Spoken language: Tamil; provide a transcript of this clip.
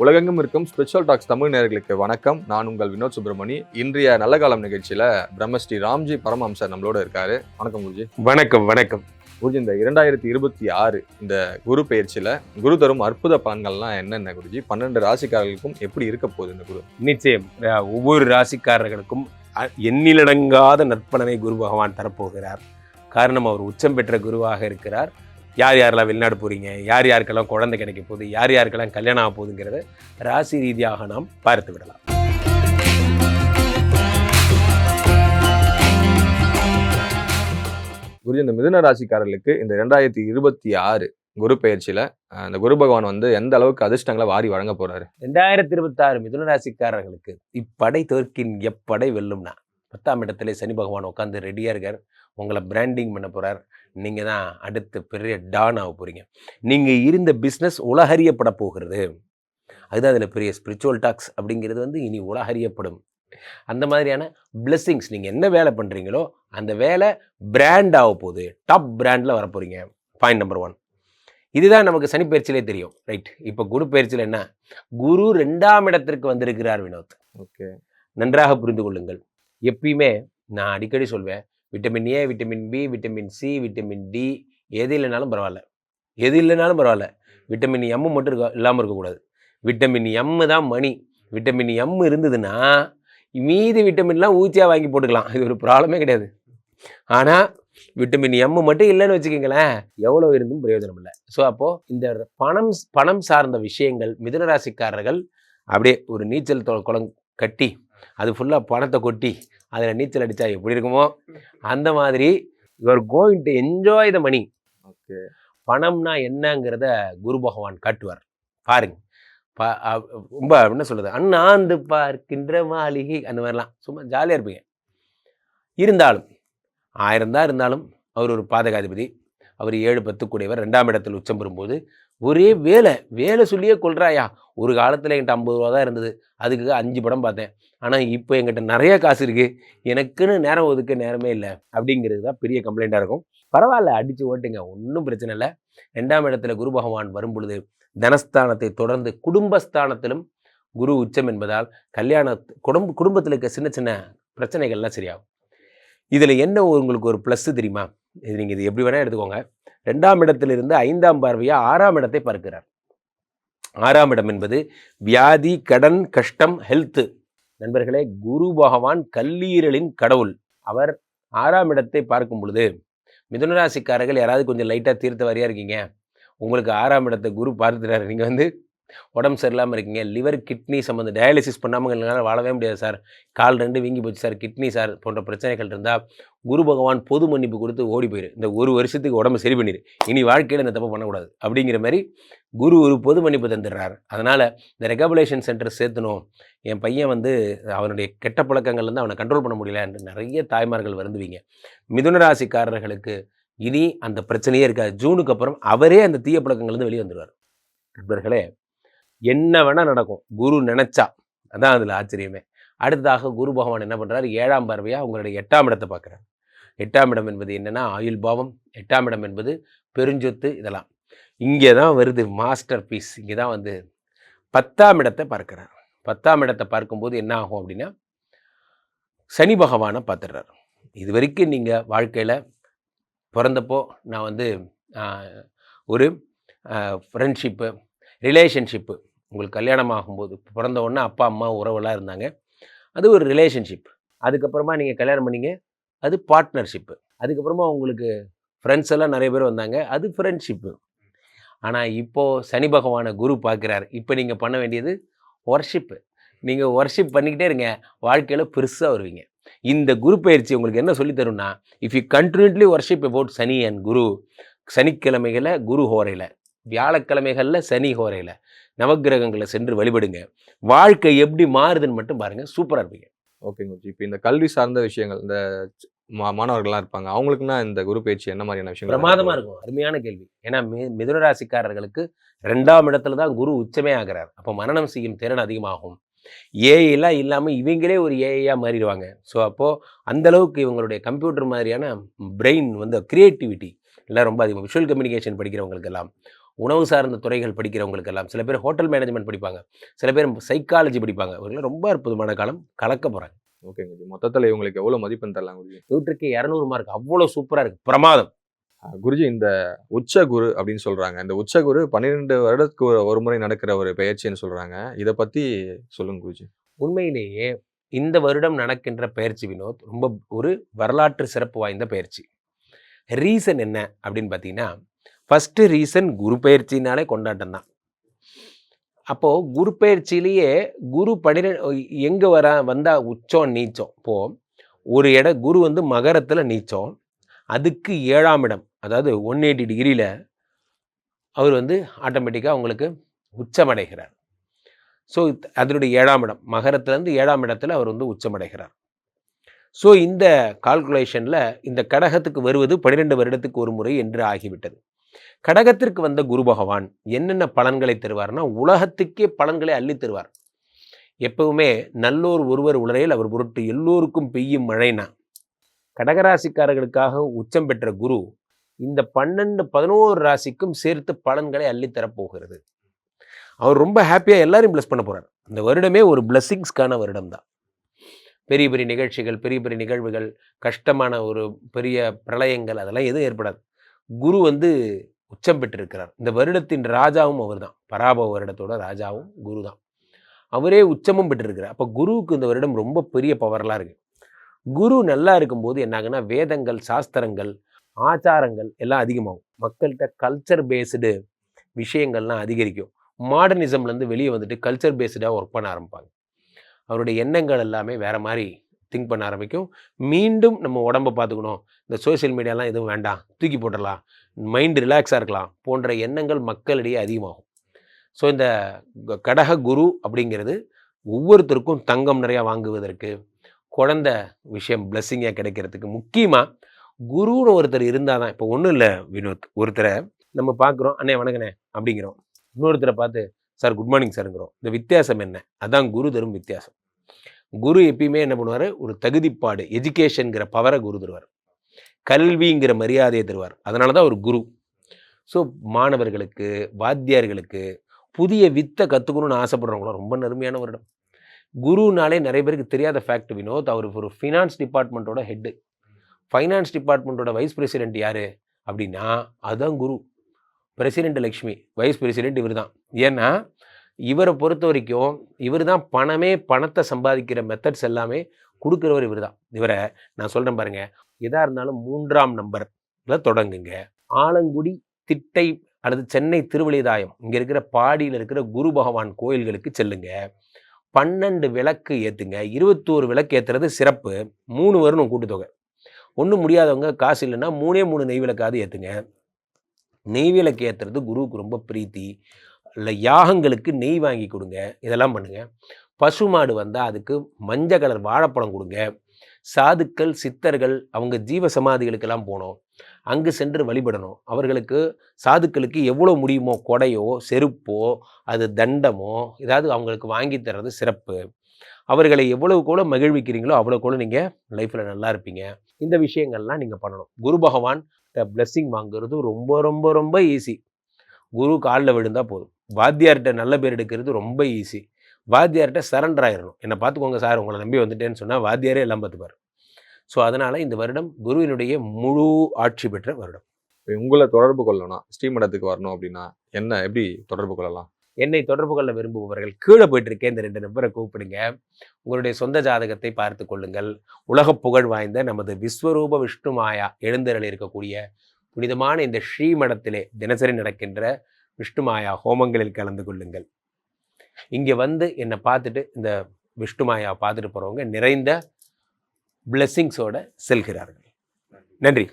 உலகெங்கும் இருக்கும் ஸ்பிரிச்சுவல் டாக்ஸ் தமிழ் நேயர்களுக்கு வணக்கம். நான் உங்கள் வினோத் சுப்ரமணி. இன்றைய நல்ல காலம் நிகழ்ச்சியில பிரம்மஸ்ரீ ராம்ஜி பரமஹம்சர் நம்மளோட இருக்காரு. வணக்கம் குருஜி. வணக்கம். வணக்கம் குருஜி. இந்த 2026 இந்த குரு பெயர்ச்சியில குரு தரும் அற்புத பலன்கள்லாம் என்னென்ன குருஜி? 12 ராசிக்காரர்களுக்கும் எப்படி இருக்க போகுது இந்த குரு? நிச்சயம் ஒவ்வொரு ராசிக்காரர்களுக்கும் எண்ணிலடங்காத நற்பலனை குரு பகவான் தரப்போகிறார். காரணம், அவர் உச்சம் பெற்ற குருவாக இருக்கிறார். யார் யாரெல்லாம் வெளிநாடு போகிறீங்க, யார் யாருக்கெல்லாம் குழந்தை கிடைக்க போகுது, யார் யாருக்கெல்லாம் கல்யாணம் ஆக போகுதுங்கிறத ராசி ரீதியாக நாம் பார்த்து விடலாம். குருஜி, இந்த மிதுன ராசிக்காரர்களுக்கு இந்த 2026 குரு பெயர்ச்சியில இந்த குரு பகவான் எந்த அளவுக்கு அதிர்ஷ்டங்களை வாரி வழங்க போறாரு? 2026 மிதுன ராசிக்காரர்களுக்கு இப்படை தோற்கின் எப்படை வெல்லும்னா 10ஆம் இடத்துல சனி பகவான் உட்காந்து ரெடியாக இருக்கார். உங்களை பிராண்டிங் பண்ண போகிறார். நீங்கள் தான் அடுத்த பெரிய டான் ஆக போகிறீங்க. நீங்கள் இருந்த பிஸ்னஸ் உலகறியப்பட போகிறது. அதுதான் அதில் பெரிய ஸ்பிரிச்சுவல் டாக்ஸ் அப்படிங்கிறது இனி உலகறியப்படும். அந்த மாதிரியான பிளெஸ்ஸிங்ஸ், நீங்கள் என்ன வேலை பண்ணுறீங்களோ அந்த வேலை பிராண்ட் ஆக போகுது. டாப் பிராண்டில் வர போகிறீங்க. Point number 1. இதுதான் நமக்கு சனி பயிற்சியிலே தெரியும். ரைட். இப்போ குரு பயிற்சியில் என்ன? குரு 2ஆம் இடத்திற்கு வந்திருக்கிறார் வினோத். ஓகே, நன்றாக புரிந்து கொள்ளுங்கள். எப்பயுமே நான் அடிக்கடி சொல்வேன், vitamin A, vitamin B, vitamin C, vitamin D எது இல்லைனாலும் பரவாயில்ல. விட்டமின் எம் மட்டும் இல்லாமல் இருக்கக்கூடாது. விட்டமின் எம் தான் மணி. விட்டமின் எம் இருந்ததுன்னா மீதி விட்டமின்லாம் ஊச்சியாக வாங்கி போட்டுக்கலாம். இது ஒரு ப்ராப்ளமே கிடையாது. ஆனால் விட்டமின் எம் மட்டும் இல்லைன்னு வச்சுக்கிங்களேன், எவ்வளோ இருந்தும் பிரயோஜனம் இல்லை. ஸோ அப்போது இந்த பணம் சார்ந்த விஷயங்கள் மிதுன ராசிக்காரர்கள் அப்படியே ஒரு நீச்சல் குளம் கட்டி அது ஃபுல்லாக பணத்தை கொட்டி அதில் நீச்சல் அடித்தா எப்படி இருக்குமோ அந்த மாதிரி you're going to enjoy the money. Okay, பணம்னா என்னங்கிறத குரு பகவான் காட்டுவார். பாருங்க, ரொம்ப என்ன சொல்கிறது, அண்ணாந்து பார்க்கின்ற மாளிகை அந்த மாதிரிலாம் சும்மா ஜாலியாக இருப்பீங்க. இருந்தாலும் 1000 தான் இருந்தாலும் அவர் ஒரு பாதகாதிபதி. அவர் 7-10 கூடியவர். 2ஆம் இடத்தில் உச்சம் பெறும்போது ஒரே வேலை சொல்லியே கொள்றாயா. ஒரு காலத்தில் என்கிட்ட 50 ரூபா தான் இருந்தது, அதுக்கு 5 படம் பார்த்தேன். ஆனால் இப்போ என்கிட்ட நிறைய காசு இருக்குது, எனக்குன்னு நேரம் ஒதுக்க நேரமே இல்லை அப்படிங்கிறது தான் பெரிய கம்ப்ளைண்ட்டாக இருக்கும். பரவாயில்ல, அடித்து ஓட்டுங்க, ஒன்றும் பிரச்சனை இல்லை. 2ஆம் இடத்துல குரு பகவான் வரும் பொழுது தனஸ்தானத்தை தொடர்ந்து குடும்பஸ்தானத்திலும் குரு உச்சம் என்பதால் குடும்பத்தில் இருக்க சின்ன சின்ன பிரச்சனைகள்லாம் சரியாகும். இதில் என்ன உங்களுக்கு ஒரு ப்ளஸ்ஸு தெரியுமா? நீங்கள் இது எப்படி வேணால் எடுத்துக்கோங்க. 2ஆம் இடத்திலிருந்து 5ஆம் பார்வையாக 6ஆம் இடத்தை பார்க்கிறார். 6ஆம் இடம் என்பது வியாதி, கடன், கஷ்டம், ஹெல்த்து. நண்பர்களே, குரு பகவான் கல்லீரலின் கடவுள். அவர் 6ஆம் இடத்தை பார்க்கும் பொழுது மிதுனராசிக்காரர்கள் யாராவது கொஞ்சம் லைட்டாக தீர்த்த வாரியாக இருக்கீங்க, உங்களுக்கு 6ஆம் இடத்தை குரு பார்த்துட்டாரு. நீங்கள் உடம்பு சரியில்லாமல் இருக்கீங்க, லிவர் கிட்னி சம்மந்த டயாலிசிஸ் பண்ணாமல் எங்களால் வாழவே முடியாது சார், கால் 2 வீங்கி போச்சு சார், கிட்னி சார் போன்ற பிரச்சனைகள் இருந்தால் குரு பகவான் பொது மன்னிப்பு கொடுத்து ஓடி போயிரு. இந்த ஒரு வருஷத்துக்கு உடம்பு சரி பண்ணிடு, இனி வாழ்க்கையில் இந்த தப்பு பண்ணக்கூடாது அப்படிங்கிற மாதிரி குரு ஒரு பொது மன்னிப்பு தந்துடுறார். அதனால் இந்த ரெகபுலேஷன் சென்டர் சேர்த்தணும். என் பையன் அவனுடைய கெட்ட பழக்கங்கள்லேருந்து அவனை கண்ட்ரோல் பண்ண முடியல என்று நிறைய தாய்மார்கள் வருந்துவீங்க. மிதுனராசிக்காரர்களுக்கு இனி அந்த பிரச்சனையே இருக்காது. ஜூனுக்கு அப்புறம் அவரே அந்த தீய பழக்கங்கள்லேருந்து வெளியே வந்துடுவார். நண்பர்களே, என்ன வேணால் நடக்கும் குரு நினச்சா. அதான் அதில் ஆச்சரியமே. அடுத்ததாக குரு பகவான் என்ன பண்ணுறாரு? 7ஆம் பார்வையாக உங்களுடைய 8ஆம் இடத்தை பார்க்குறாரு. 8ஆம் இடம் என்பது என்னென்னா ஆயுள் பாவம். 8ஆம் இடம் என்பது பெருஞ்சொத்து. இதெல்லாம் இங்கே தான் வருது மாஸ்டர் பீஸ். இங்கே தான் 10ஆம் இடத்தை பார்க்குறார். 10ஆம் இடத்தை பார்க்கும்போது என்ன ஆகும் அப்படின்னா, சனி பகவானை பார்த்துடுறார். இது வரைக்கும் நீங்கள் வாழ்க்கையில் பிறந்தப்போ நான் ஒரு ஃப்ரெண்ட்ஷிப்பு, ரிலேஷன்ஷிப்பு, உங்களுக்கு கல்யாணம் ஆகும்போது பிறந்த உடனே அப்பா அம்மா உறவெல்லாம் இருந்தாங்க, அது ஒரு ரிலேஷன்ஷிப். அதுக்கப்புறமா நீங்கள் கல்யாணம் பண்ணிங்க, அது பார்ட்னர்ஷிப்பு. அதுக்கப்புறமா உங்களுக்கு ஃப்ரெண்ட்ஸ் எல்லாம் நிறைய பேர் வந்தாங்க, அது ஃப்ரெண்ட்ஷிப்பு. ஆனால் இப்போது சனி பகவானை குரு பார்க்குறார். இப்போ நீங்கள் பண்ண வேண்டியது ஒர்ஷிப்பு. நீங்கள் ஒர்ஷிப் பண்ணிக்கிட்டே இருங்க, வாழ்க்கையில் பெருசாக வருவீங்க. இந்த குரு பயிற்சி உங்களுக்கு என்ன சொல்லித்தரும்னா, if you continuously worship about Shani and Guru, சனிக்கிழமைகளை குரு ஹோரையில், வியாழக்கிழமைகளில் சனி ஹோரையில் நவக்கிரகங்களை சென்று வழிபடுங்க. வாழ்க்கை எப்படி மாறுதுன்னு மட்டும் பாருங்கள், சூப்பராக இருப்பீங்க. ஓகேங்க. இப்போ இந்த கல்வி சார்ந்த விஷயங்கள், இந்த மாணவர்கள்லாம் இருப்பாங்க, அவங்களுக்குன்னா இந்த குரு பயிற்சி என்ன மாதிரியான விஷயங்கள்? பிரமாதமாக இருக்கும். அருமையான கேள்வி. ஏன்னா மிதுன ராசிக்காரர்களுக்கு 2ஆம் இடத்துல தான் குரு உச்சமே ஆகிறார். அப்போ மனனம் செய்யும் திறன் அதிகமாகும். ஏஐலாம் இல்லாமல் இவங்களே ஒரு ஏஐயாக மாறிடுவாங்க. ஸோ அப்போது அந்தளவுக்கு இவங்களுடைய கம்ப்யூட்டர் மாதிரியான பிரெயின் கிரியேட்டிவிட்டி எல்லாம் ரொம்ப அதிகம். விஷுவல் கம்யூனிகேஷன் படிக்கிறவங்களுக்கெல்லாம் உணவு சார்ந்த துறைகள் படிக்கிறவங்களுக்கெல்லாம், சில பேர் ஹோட்டல் மேனேஜ்மெண்ட் படிப்பாங்க, சில பேர் சைக்காலஜி படிப்பாங்க. இவங்களாம் ரொம்ப அற்புதமான காலம், கலக்க போகிறாங்க. ஓகேங்க குருஜி. மொத்தத்துல இவங்களுக்கு எவ்வளவு மதிப்பெண் தரலாம் குருஜி? 100க்கு 200 மார்க், அவ்வளோ சூப்பராக இருக்குது, பிரமாதம். குருஜி, இந்த உச்ச குரு அப்படின்னு சொல்றாங்க. இந்த உச்ச குரு 12 வருடத்துக்கு ஒரு முறை நடக்கிற ஒரு பெயர்ச்சின்னு சொல்றாங்க. இத பத்தி சொல்லுங்க குருஜி. உண்மையிலேயே இந்த வருடம் நடக்கின்ற பயிற்சி வினோத் ரொம்ப ஒரு வரலாற்று சிறப்பு வாய்ந்த பயிற்சி. ரீசன் என்ன அப்படின்னு பார்த்தீங்கன்னா, ஃபஸ்ட்டு ரீசன் குரு பயிற்சினாலே கொண்டாட்டம் தான். அப்போது குரு பயிற்சியிலேயே குரு 12 எங்கே வந்தா உச்சம் நீச்சம். இப்போது ஒரு குரு வந்து மகரத்தில் நீச்சம், அதுக்கு 7ஆம் இடம், அதாவது 180 டிகிரியில் அவர் வந்து ஆட்டோமேட்டிக்காக உங்களுக்கு உச்சமடைகிறார். ஸோ அதனுடைய 7ஆம் இடம், மகரத்துலேருந்து 7ஆம் இடத்துல அவர் வந்து உச்சமடைகிறார். ஸோ இந்த கால்குலேஷனில் இந்த கடகத்துக்கு வருவது 12 வருடத்துக்கு ஒரு முறை என்று ஆகிவிட்டது. கடகத்திற்கு வந்த குரு பகவான் என்னென்ன பலன்களை தருவார்னா, உலகத்துக்கே பலன்களை அள்ளி தருவார். எப்பவுமே நல்லோர் ஒருவர் உலரையில் அவர் பொருட்டு எல்லோருக்கும் பெய்யும் மழைனா, கடகராசிக்காரர்களுக்காக உச்சம் பெற்ற குரு இந்த 12, 11 ராசிக்கும் சேர்த்து பலன்களை அள்ளித்தரப்போகிறது. அவர் ரொம்ப ஹாப்பியாக எல்லாரையும் பிளஸ் பண்ண போகிறார். இந்த வருடமே ஒரு பிளஸ்ஸிங்ஸ்க்கான வருடம் தான். பெரிய பெரிய நிகழ்ச்சிகள், பெரிய பெரிய நிகழ்வுகள், கஷ்டமான ஒரு பெரிய பிரளயங்கள் அதெல்லாம் எதுவும் ஏற்படாது. குரு வந்து உச்சம் பெற்றிருக்கிறார். இந்த வருடத்தின் ராஜாவும் அவர் தான். பராபவ வருடத்தோட ராஜாவும் குரு தான். அவரே உச்சமும் பெற்றிருக்கிறார். அப்போ குருவுக்கு இந்த வருடம் ரொம்ப பெரிய பவர்லாம் இருக்குது. குரு நல்லா இருக்கும்போது என்னாகுன்னா, வேதங்கள், சாஸ்திரங்கள், ஆச்சாரங்கள் எல்லாம் அதிகமாகும். மக்கள்கிட்ட கல்ச்சர் பேஸ்டு விஷயங்கள்லாம் அதிகரிக்கும். மாடர்னிசம்லேருந்து வெளியே வந்துட்டு கல்ச்சர் பேஸ்டாக ஒர்க் பண்ண ஆரம்பிப்பாங்க. அவருடைய எண்ணங்கள் எல்லாமே வேறு மாதிரி திங்க் பண்ண ஆரம்பிக்கும். மீண்டும் நம்ம உடம்பை பார்த்துக்கணும், இந்த சோஷியல் மீடியாலாம் எதுவும் வேண்டாம், தூக்கி போட்டுடலாம், மைண்டு ரிலாக்ஸாக இருக்கலாம் போன்ற எண்ணங்கள் மக்களிடையே அதிகமாகும். ஸோ இந்த கடக குரு அப்படிங்கிறது ஒவ்வொருத்தருக்கும் தங்கம் நிறையா வாங்குவதற்கு, குழந்தை விஷயம் பிளஸ்ஸிங்காக கிடைக்கிறதுக்கு, முக்கியமாக குருன்னு ஒருத்தர் இருந்தால் தான். இப்போ ஒன்றும் இல்லை வினோத், ஒருத்தரை நம்ம பார்க்குறோம், அண்ணே வணக்கண்ணே அப்படிங்கிறோம், இன்னொருத்தரை பார்த்து சார் குட் மார்னிங் சாருங்கிறோம். இந்த வித்தியாசம் என்ன? அதான் குரு தரும் வித்தியாசம். குரு எப்பயுமே என்ன பண்ணுவார், ஒரு தகுதிப்பாடு, எஜுகேஷனுங்கிற பவரை குரு தருவார், கல்விங்கிற மரியாதையை தருவார். அதனால தான் ஒரு குரு. ஸோ மாணவர்களுக்கு, வாத்தியார்களுக்கு புதிய வித்தை கற்றுக்கணும்னு ஆசைப்படுறவங்களும் ரொம்ப நெருமையான வருடம். குருனாலே நிறைய பேருக்கு தெரியாத ஃபேக்ட் வினோத், அவர் ஒரு ஃபினான்ஸ் டிபார்ட்மெண்ட்டோட ஹெட்டு. ஃபைனான்ஸ் டிபார்ட்மெண்ட்டோட வைஸ் பிரசிடென்ட் யார் அப்படின்னா, அதுதான் Guru. President Lakshmi, vice president இவர் தான். ஏன்னா இவரை பொறுத்த வரைக்கும் இவர் தான் பணத்தை சம்பாதிக்கிற மெத்தட்ஸ் எல்லாமே கொடுக்குறவர் இவர் தான். இவரை நான் சொல்கிறேன் பாருங்கள், எதாக இருந்தாலும் 3ஆம் நம்பரில் தொடங்குங்க. ஆலங்குடி, திட்டை அல்லது சென்னை திருவழிதாயம் இங்கே இருக்கிற பாடியில் இருக்கிற குரு பகவான் கோயில்களுக்கு செல்லுங்க. 12 விளக்கு ஏற்றுங்க. 21 விளக்கு ஏற்றுறது சிறப்பு. 3 வரணும் கூட்டுத்தொகை. ஒன்றும் முடியாதவங்க காசு இல்லைன்னா 3 நெய் விளக்காவது ஏற்றுங்க. நெய் விளக்கு ஏற்றுறது குருவுக்கு ரொம்ப பிரீத்தி. இல்லை யாகங்களுக்கு நெய் வாங்கி கொடுங்க, இதெல்லாம் பண்ணுங்கள். பசுமாடு வந்தால் அதுக்கு மஞ்சள் கலர் வாழைப்பழம் கொடுங்க. சாதுக்கள், சித்தர்கள் அவங்க ஜீவ சமாதிகளுக்கெல்லாம் போனோம், அங்கு சென்று வழிபடணும். அவர்களுக்கு, சாதுக்களுக்கு எவ்வளோ முடியுமோ கொடையோ செருப்போ அது தண்டமோ ஏதாவது அவங்களுக்கு வாங்கி தர்றது சிறப்பு. அவர்களை எவ்வளவுக்கு மகிழ்விக்கிறீங்களோ அவ்வளோக்கு நீங்கள் லைஃப்பில் நல்லா இருப்பீங்க. இந்த விஷயங்கள்லாம் நீங்கள் பண்ணணும். குரு பகவான் பிளெஸ்ஸிங் வாங்குறது ரொம்ப ரொம்ப ரொம்ப ஈஸி. குரு காலில் விழுந்தால் போதும். வாத்தியார்கிட்ட நல்ல பேர் எடுக்கிறது ரொம்ப ஈஸி. வாத்தியார்கிட்ட சரண்டர் ஆயிடணும். என்னை பார்த்துக்கோங்க சார், உங்களை நம்பி வந்துட்டேன்னு சொன்னால் வாத்தியாரே எல்லாம் பார்த்துப்பார். ஸோ அதனால் இந்த வருடம் குருவினுடைய முழு ஆட்சி பெற்ற வருடம். உங்களை தொடர்பு கொள்ளணும், ஸ்ரீமடத்துக்கு வரணும் அப்படின்னா எப்படி தொடர்பு கொள்ளலாம்? என்னை தொடர்பு கொள்ள விரும்புபவர்கள் கீழே போயிட்டு இருக்கேன், இந்த 2 நம்பரை கூப்பிடுங்க. உங்களுடைய சொந்த ஜாதகத்தை பார்த்து கொள்ளுங்கள். உலக புகழ் வாய்ந்த நமது விஸ்வரூப விஷ்ணு மாயா எழுந்தருளி இருக்கக்கூடிய புனிதமான இந்த ஸ்ரீமடத்திலே தினசரி நடக்கின்ற விஷ்ணு மாயா ஹோமங்களில் கலந்து கொள்ளுங்கள். இங்கே வந்து என்னை பார்த்துட்டு இந்த விஷ்ணு மாயா பார்த்துட்டு போகிறவங்க நிறைந்த பிளெஸ்ஸிங்ஸோடு செல்கிறார்கள். நன்றி.